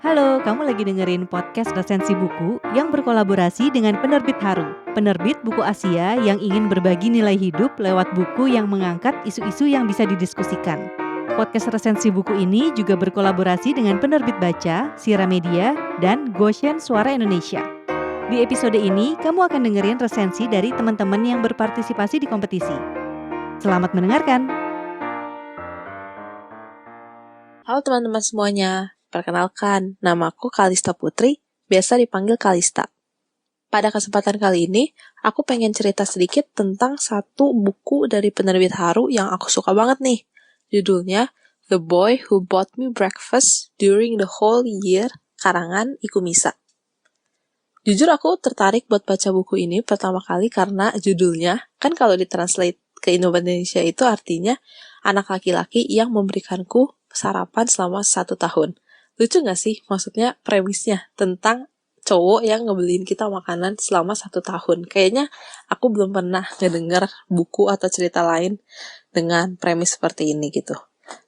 Halo, kamu lagi dengerin podcast resensi buku yang berkolaborasi dengan penerbit Haru, penerbit buku Asia yang ingin berbagi nilai hidup lewat buku yang mengangkat isu-isu yang bisa didiskusikan. Podcast resensi buku ini juga berkolaborasi dengan penerbit Baca, Sira Media, dan Goshen Suara Indonesia. Di episode ini, kamu akan dengerin resensi dari teman-teman yang berpartisipasi di kompetisi. Selamat mendengarkan! Halo teman-teman semuanya, perkenalkan, namaku Kalista Putri, biasa dipanggil Kalista. Pada kesempatan kali ini, aku pengen cerita sedikit tentang satu buku dari penerbit Haru yang aku suka banget nih. Judulnya The Boy Who Bought Me Breakfast During the Whole Year, karangan Ikumisa. Jujur aku tertarik buat baca buku ini pertama kali karena judulnya, kan kalau ditranslate ke Indonesia itu artinya anak laki-laki yang memberikanku sarapan selama 1 tahun. Lucu gak sih? Maksudnya premisnya tentang cowok yang ngebeliin kita makanan selama 1 tahun. Kayaknya aku belum pernah ngedenger buku atau cerita lain dengan premis seperti ini gitu.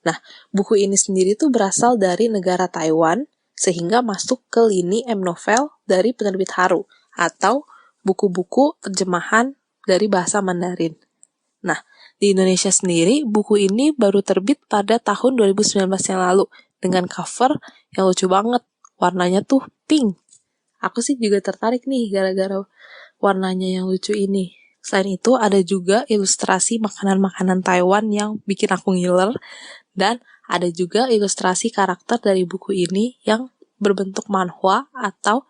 Nah, buku ini sendiri tuh berasal dari negara Taiwan, sehingga masuk ke lini M-novel dari penerbit Haru, atau buku-buku terjemahan dari bahasa Mandarin. Nah, di Indonesia sendiri, buku ini baru terbit pada tahun 2019 yang lalu, dengan cover yang lucu banget. Warnanya tuh pink. Aku sih juga tertarik nih gara-gara warnanya yang lucu ini. Selain itu, ada juga ilustrasi makanan-makanan Taiwan yang bikin aku ngiler, dan ada juga ilustrasi karakter dari buku ini yang berbentuk manhwa atau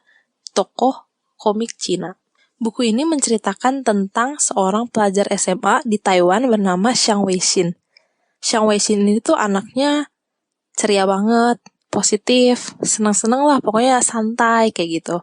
tokoh komik Cina. Buku ini menceritakan tentang seorang pelajar SMA di Taiwan bernama Xiang Weixin. Xiang Weixin ini tuh anaknya ceria banget, positif, senang-senang lah, pokoknya santai kayak gitu.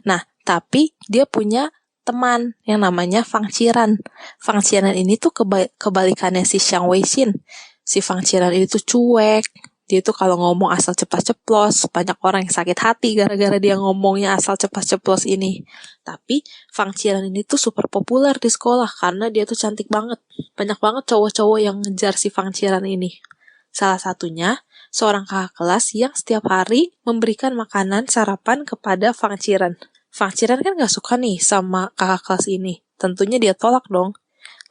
Nah, tapi dia punya teman yang namanya Fang Qiran. Fang Qiran ini tuh kebalikannya si Xiang Weixin. Si Fang Qiran ini tuh cuek, dia tuh kalau ngomong asal ceplas-ceplos, banyak orang yang sakit hati gara-gara dia ngomongnya asal ceplas-ceplos ini. Tapi Fang Qiran ini tuh super populer di sekolah karena dia tuh cantik banget. Banyak banget cowok-cowok yang ngejar si Fang Qiran ini. Salah satunya, seorang kakak kelas yang setiap hari memberikan makanan sarapan kepada Fang Qiran. Fang Qiran kan gak suka nih sama kakak kelas ini. Tentunya dia tolak dong.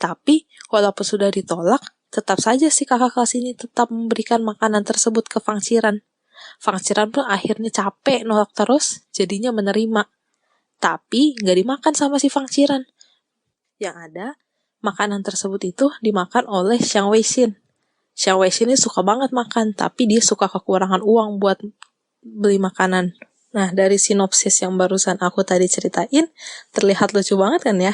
Tapi, walaupun sudah ditolak, tetap saja si kakak kelas ini tetap memberikan makanan tersebut ke Fang Qiran. Fang Qiran pun akhirnya capek nolak terus, jadinya menerima. Tapi gak dimakan sama si Fang Qiran. Yang ada, makanan tersebut itu dimakan oleh Xiang Weixin. Xiang Weixin ini suka banget makan, tapi dia suka kekurangan uang buat beli makanan. Nah, dari sinopsis yang barusan aku tadi ceritain, terlihat lucu banget kan ya?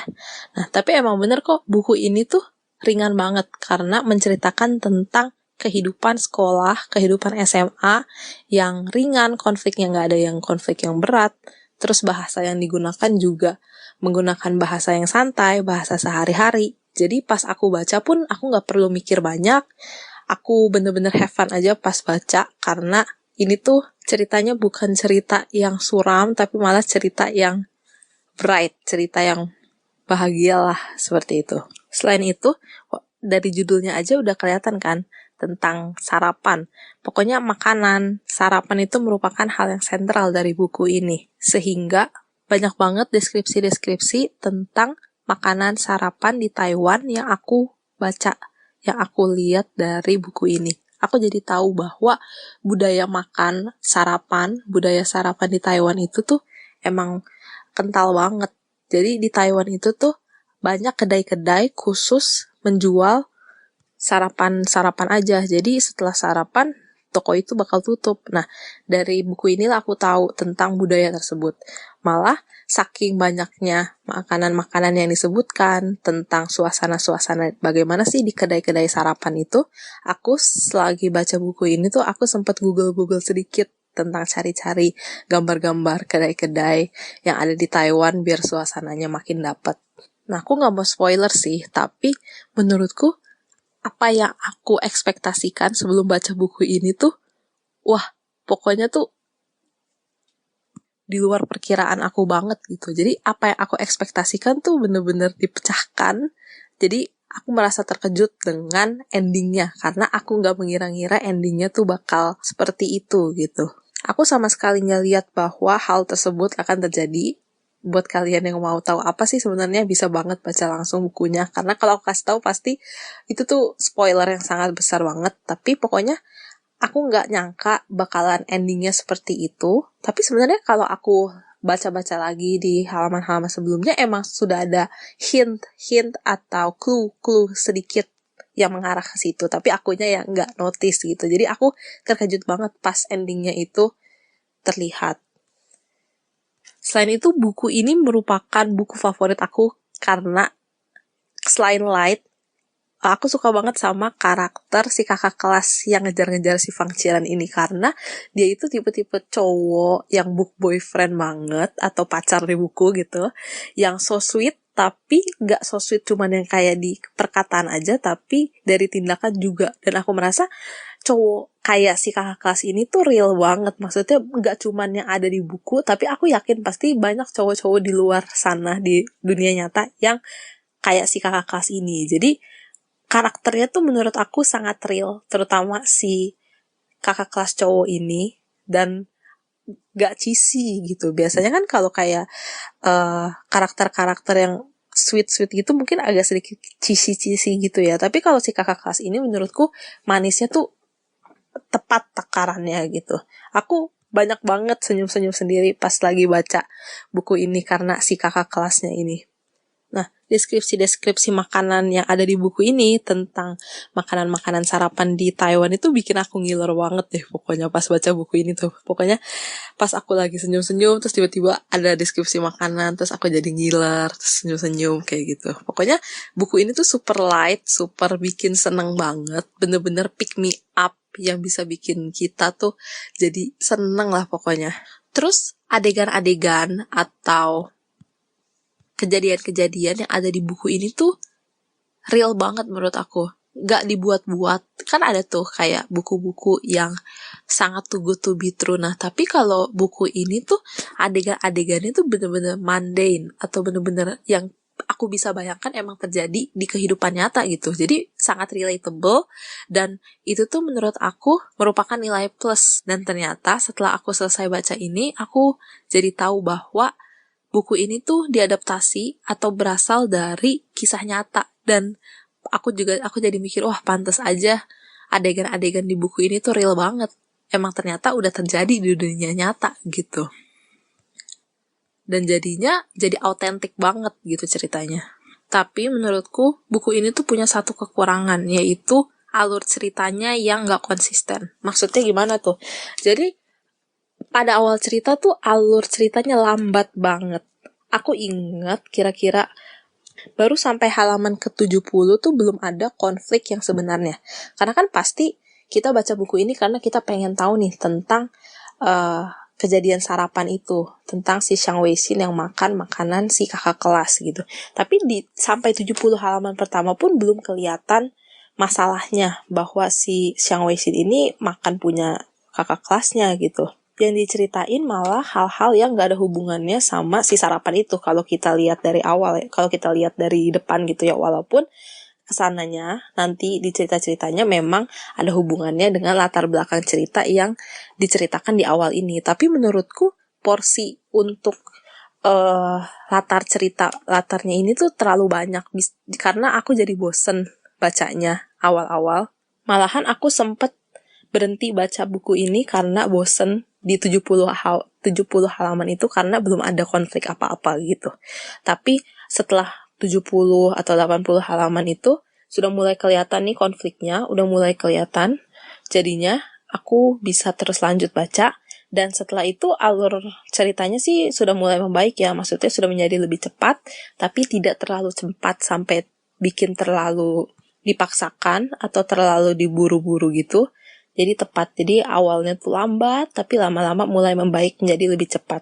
Nah, tapi emang bener kok, buku ini tuh ringan banget karena menceritakan tentang kehidupan sekolah, kehidupan SMA yang ringan, konfliknya nggak ada yang konflik yang berat, terus bahasa yang digunakan juga menggunakan bahasa yang santai, bahasa sehari-hari. Jadi pas aku baca pun aku nggak perlu mikir banyak, aku bener-bener have fun aja pas baca karena ini tuh ceritanya bukan cerita yang suram tapi malah cerita yang bright, cerita yang bahagia lah, seperti itu. Selain itu, dari judulnya aja udah kelihatan kan tentang sarapan. Pokoknya makanan, sarapan itu merupakan hal yang sentral dari buku ini. Sehingga banyak banget deskripsi-deskripsi tentang makanan sarapan di Taiwan yang aku baca, yang aku lihat dari buku ini. Aku jadi tahu bahwa budaya makan, budaya sarapan di Taiwan itu tuh emang kental banget. Jadi di Taiwan itu tuh banyak kedai-kedai khusus menjual sarapan-sarapan aja. Jadi setelah sarapan, toko itu bakal tutup. Nah, dari buku inilah aku tahu tentang budaya tersebut. Malah, saking banyaknya makanan-makanan yang disebutkan, tentang suasana-suasana bagaimana sih di kedai-kedai sarapan itu, aku selagi baca buku ini tuh aku sempat Google sedikit tentang cari-cari gambar-gambar kedai-kedai yang ada di Taiwan biar suasananya makin dapet. Nah, aku gak mau spoiler sih, tapi menurutku apa yang aku ekspektasikan sebelum baca buku ini tuh, wah, pokoknya tuh di luar perkiraan aku banget gitu. Jadi apa yang aku ekspektasikan tuh bener-bener dipecahkan. Jadi aku merasa terkejut dengan endingnya, karena aku gak mengira-ngira endingnya tuh bakal seperti itu gitu. Aku sama sekali nggak lihat bahwa hal tersebut akan terjadi. Buat kalian yang mau tahu apa sih sebenarnya, bisa banget baca langsung bukunya. Karena kalau aku kasih tahu pasti itu tuh spoiler yang sangat besar banget. Tapi pokoknya aku nggak nyangka bakalan endingnya seperti itu. Tapi sebenarnya kalau aku baca-baca lagi di halaman-halaman sebelumnya, emang sudah ada hint atau clue sedikit yang mengarah ke situ. Tapi akunya yang nggak notice gitu. Jadi aku terkejut banget pas endingnya itu terlihat. Selain itu, buku ini merupakan buku favorit aku karena selain light, aku suka banget sama karakter si kakak kelas yang ngejar-ngejar si Fang Qian ini, karena dia itu tipe-tipe cowok yang book boyfriend banget atau pacar di buku gitu, yang so sweet tapi gak so sweet cuman yang kayak di perkataan aja, tapi dari tindakan juga. Dan aku merasa cowok kayak si kakak kelas ini tuh real banget. Maksudnya gak cuman yang ada di buku, tapi aku yakin pasti banyak cowok-cowok di luar sana di dunia nyata yang kayak si kakak kelas ini. Jadi karakternya tuh menurut aku sangat real, terutama si kakak kelas cowok ini, dan gak cheesy gitu. Biasanya kan kalau kayak karakter-karakter yang sweet-sweet gitu mungkin agak sedikit cheesy gitu ya. Tapi kalau si kakak kelas ini menurutku manisnya tuh tepat takarannya gitu. Aku banyak banget senyum-senyum sendiri pas lagi baca buku ini karena si kakak kelasnya ini. Nah, deskripsi-deskripsi makanan yang ada di buku ini tentang makanan-makanan sarapan di Taiwan itu bikin aku ngiler banget deh pokoknya pas baca buku ini tuh. Pokoknya pas aku lagi senyum-senyum terus tiba-tiba ada deskripsi makanan, terus aku jadi ngiler, terus senyum-senyum kayak gitu. Pokoknya buku ini tuh super light, super bikin seneng banget, bener-bener pick me up yang bisa bikin kita tuh jadi seneng lah pokoknya. Terus adegan-adegan atau kejadian-kejadian yang ada di buku ini tuh real banget menurut aku. Gak dibuat-buat. Kan ada tuh kayak buku-buku yang sangat too good to be true. Nah, tapi kalau buku ini tuh adegan-adegannya tuh bener-bener mundane atau bener-bener yang aku bisa bayangkan emang terjadi di kehidupan nyata gitu. Jadi sangat relatable, dan itu tuh menurut aku merupakan nilai plus. Dan ternyata setelah aku selesai baca ini, aku jadi tahu bahwa buku ini tuh diadaptasi atau berasal dari kisah nyata. Dan aku jadi mikir, wah pantas aja adegan-adegan di buku ini tuh real banget. Emang ternyata udah terjadi di dunia nyata gitu. Dan jadinya jadi autentik banget gitu ceritanya. Tapi menurutku buku ini tuh punya satu kekurangan, yaitu alur ceritanya yang gak konsisten. Maksudnya gimana tuh? Jadi pada awal cerita tuh alur ceritanya lambat banget. Aku ingat kira-kira baru sampai halaman ke-70 tuh belum ada konflik yang sebenarnya. Karena kan pasti kita baca buku ini karena kita pengen tahu nih tentang kejadian sarapan itu, tentang si Xiang Weixin yang makan makanan si kakak kelas gitu. Tapi sampai 70 halaman pertama pun belum kelihatan masalahnya bahwa si Xiang Weixin ini makan punya kakak kelasnya gitu. Yang diceritain malah hal-hal yang gak ada hubungannya sama si sarapan itu kalau kita lihat dari awal ya, kalau kita lihat dari depan gitu ya, walaupun kesananya nanti di cerita-ceritanya memang ada hubungannya dengan latar belakang cerita yang diceritakan di awal ini. Tapi menurutku porsi untuk latarnya ini tuh terlalu banyak, karena aku jadi bosen bacanya awal-awal. Malahan aku sempet berhenti baca buku ini karena bosen di 70 halaman itu karena belum ada konflik apa-apa gitu. Tapi setelah 70 atau 80 halaman itu sudah mulai kelihatan nih konfliknya, udah mulai kelihatan. Jadinya aku bisa terus lanjut baca, dan setelah itu alur ceritanya sih sudah mulai membaik ya, maksudnya sudah menjadi lebih cepat, tapi tidak terlalu cepat sampai bikin terlalu dipaksakan atau terlalu diburu-buru gitu. Jadi tepat, jadi awalnya tuh lambat, tapi lama-lama mulai membaik menjadi lebih cepat.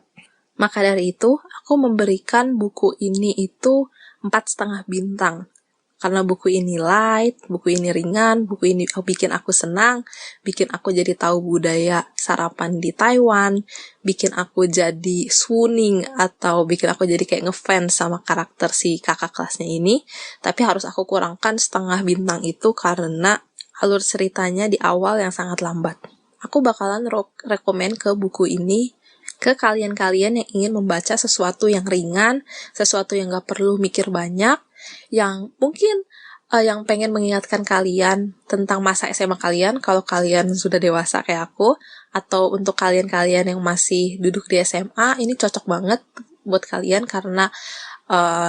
Maka dari itu, aku memberikan buku ini itu 4,5 bintang. Karena buku ini light, buku ini ringan, buku ini bikin aku senang, bikin aku jadi tahu budaya sarapan di Taiwan, bikin aku jadi swooning, atau bikin aku jadi kayak ngefans sama karakter si kakak kelasnya ini. Tapi harus aku kurangkan 0,5 bintang itu karena alur ceritanya di awal yang sangat lambat. aku bakalan rekomen ke buku ini ke kalian-kalian yang ingin membaca sesuatu yang ringan, sesuatu yang gak perlu mikir banyak, yang mungkin yang pengen mengingatkan kalian tentang masa SMA kalian, kalau kalian sudah dewasa kayak aku, atau untuk kalian-kalian yang masih duduk di SMA, ini cocok banget buat kalian karena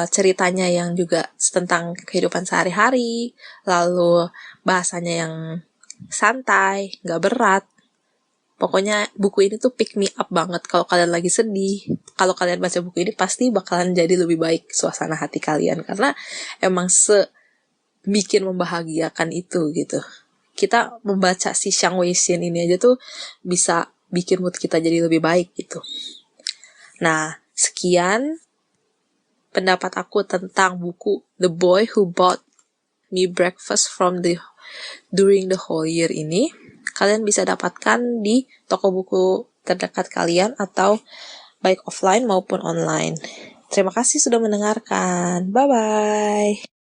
ceritanya yang juga tentang kehidupan sehari-hari, lalu bahasanya yang santai, gak berat. Pokoknya buku ini tuh pick me up banget kalau kalian lagi sedih. Kalau kalian baca buku ini pasti bakalan jadi lebih baik suasana hati kalian. Karena emang bikin membahagiakan itu gitu. Kita membaca si Xiang Weixin ini aja tuh bisa bikin mood kita jadi lebih baik gitu. Nah, sekian pendapat aku tentang buku The Boy Who Bought Me Breakfast During the Whole Year ini. Kalian bisa dapatkan di toko buku terdekat kalian atau baik offline maupun online. Terima kasih sudah mendengarkan. Bye-bye.